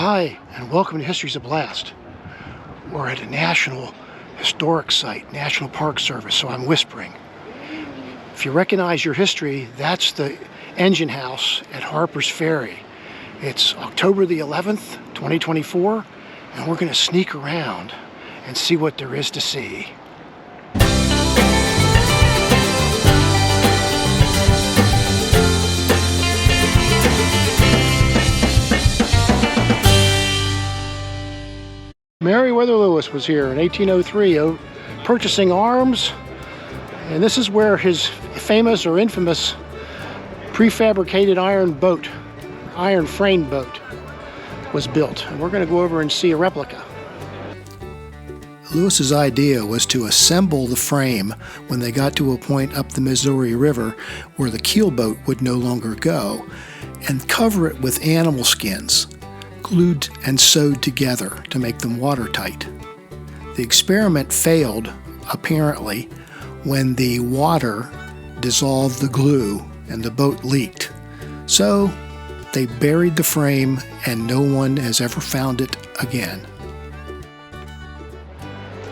Hi, and welcome to History's a Blast. We're at a National Historic Site, National Park Service, so I'm whispering. If you recognize your history, that's the engine house at Harpers Ferry. It's October the 11th, 2024, and we're going to sneak around and see what there is to see. Meriwether Lewis was here in 1803 purchasing arms, and this is where his famous or infamous prefabricated iron frame boat was built. And we're going to go over and see a replica. Lewis's idea was to assemble the frame when they got to a point up the Missouri River where the keel boat would no longer go, and cover it with animal skins, glued and sewed together to make them watertight. The experiment failed, apparently, when the water dissolved the glue and the boat leaked. So they buried the frame and no one has ever found it again.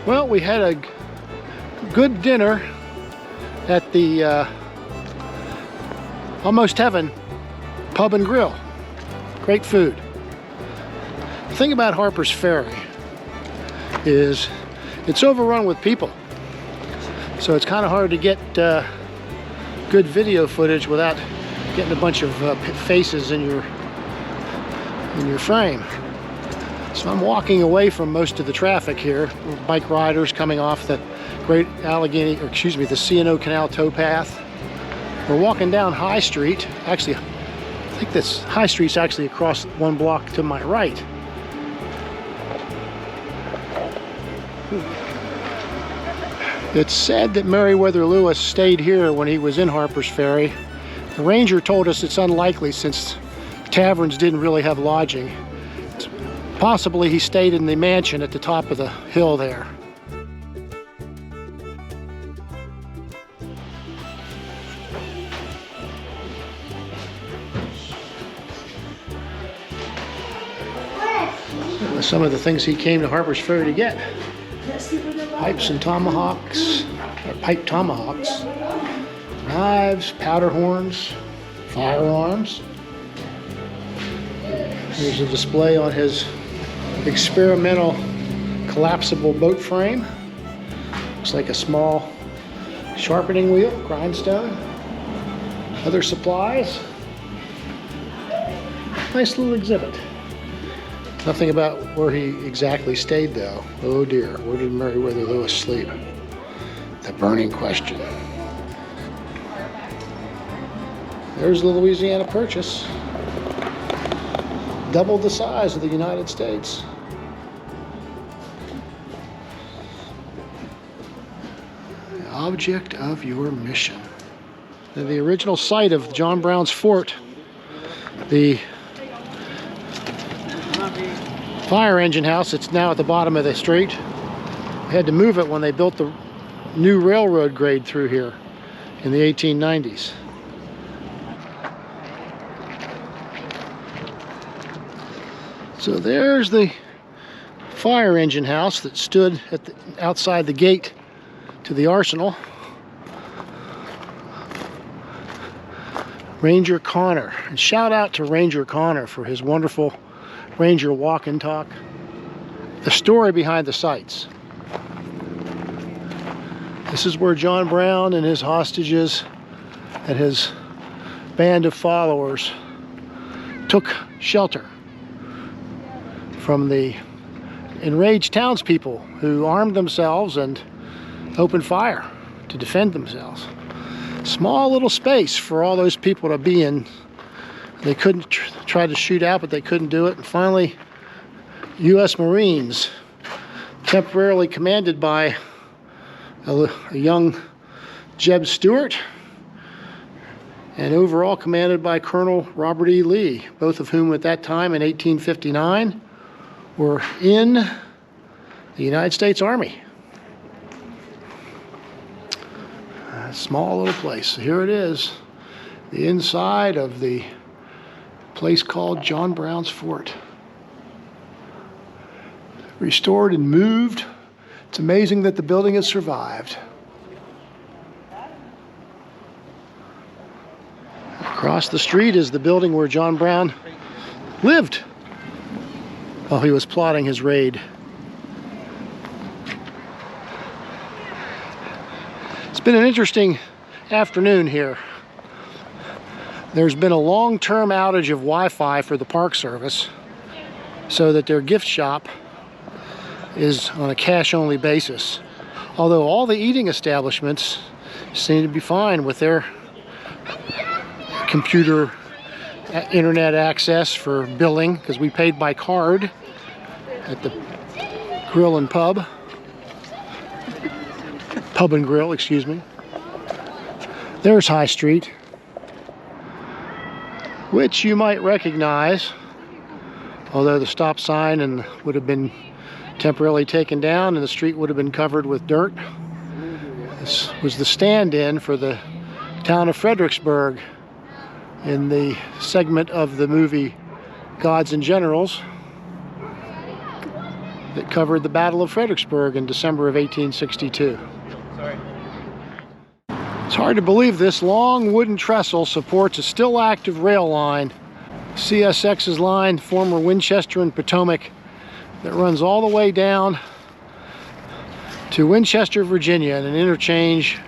Well, we had a good dinner at the Almost Heaven Pub and Grill. Great food. The thing about Harpers Ferry is it's overrun with people, so it's kind of hard to get good video footage without getting a bunch of faces in your frame. So I'm walking away from most of the traffic here. Bike riders coming off the the C&O Canal towpath. We're walking down High Street. Actually, I think this High Street's actually across one block to my right. It's said that Meriwether Lewis stayed here when he was in Harpers Ferry. The ranger told us it's unlikely since taverns didn't really have lodging. Possibly he stayed in the mansion at the top of the hill there. Some of the things he came to Harpers Ferry to get. Pipes and tomahawks, or pipe tomahawks, knives, powder horns, firearms. Here's a display on his experimental collapsible boat frame. Looks like a small sharpening wheel, grindstone, other supplies. Nice little exhibit. Nothing about where he exactly stayed, though. Oh dear, where did Meriwether Lewis sleep? The burning question. There's the Louisiana Purchase. Double the size of the United States. The object of your mission. The original site of John Brown's fort, the fire engine house, it's now at the bottom of the street. They had to move it when they built the new railroad grade through here in the 1890s. So there's the fire engine house that stood outside the gate to the arsenal. Ranger Connor. And shout out to Ranger Connor for his wonderful Ranger walk and talk. The story behind the sites. This is where John Brown and his hostages and his band of followers took shelter from the enraged townspeople who armed themselves and opened fire to defend themselves. Small little space for all those people to be in. They couldn't try to shoot out, but they couldn't do it. And finally, U.S. Marines, temporarily commanded by a young Jeb Stuart, and overall commanded by Colonel Robert E. Lee, both of whom at that time in 1859 were in the United States Army. A small little place. Here it is, the inside of the place called John Brown's Fort. restored and moved. It's amazing that the building has survived. Across the street is the building where John Brown lived while he was plotting his raid. It's been an interesting afternoon here. There's been a long-term outage of Wi-Fi for the Park Service, so that their gift shop is on a cash-only basis. Although all the eating establishments seem to be fine with their computer internet access for billing, because we paid by card at the grill and pub and grill, excuse me. There's High Street, which you might recognize, although the stop sign would have been temporarily taken down and the street would have been covered with dirt. This was the stand-in for the town of Fredericksburg in the segment of the movie Gods and Generals that covered the Battle of Fredericksburg in December of 1862. It's hard to believe this long wooden trestle supports a still active rail line, CSX's line, former Winchester and Potomac, that runs all the way down to Winchester, Virginia, in an interchange,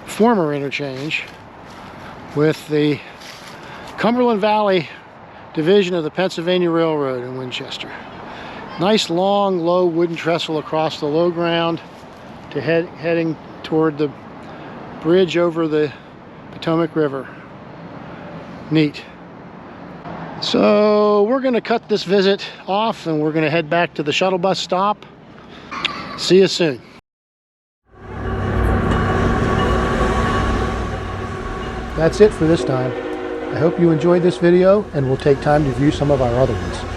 former interchange, with the Cumberland Valley division of the Pennsylvania Railroad in Winchester. Nice long low wooden trestle across the low ground to heading toward the bridge over the Potomac River. Neat. So we're going to cut this visit off and we're going to head back to the shuttle bus stop. See you soon. That's it for this time. I hope you enjoyed this video and will take time to view some of our other ones.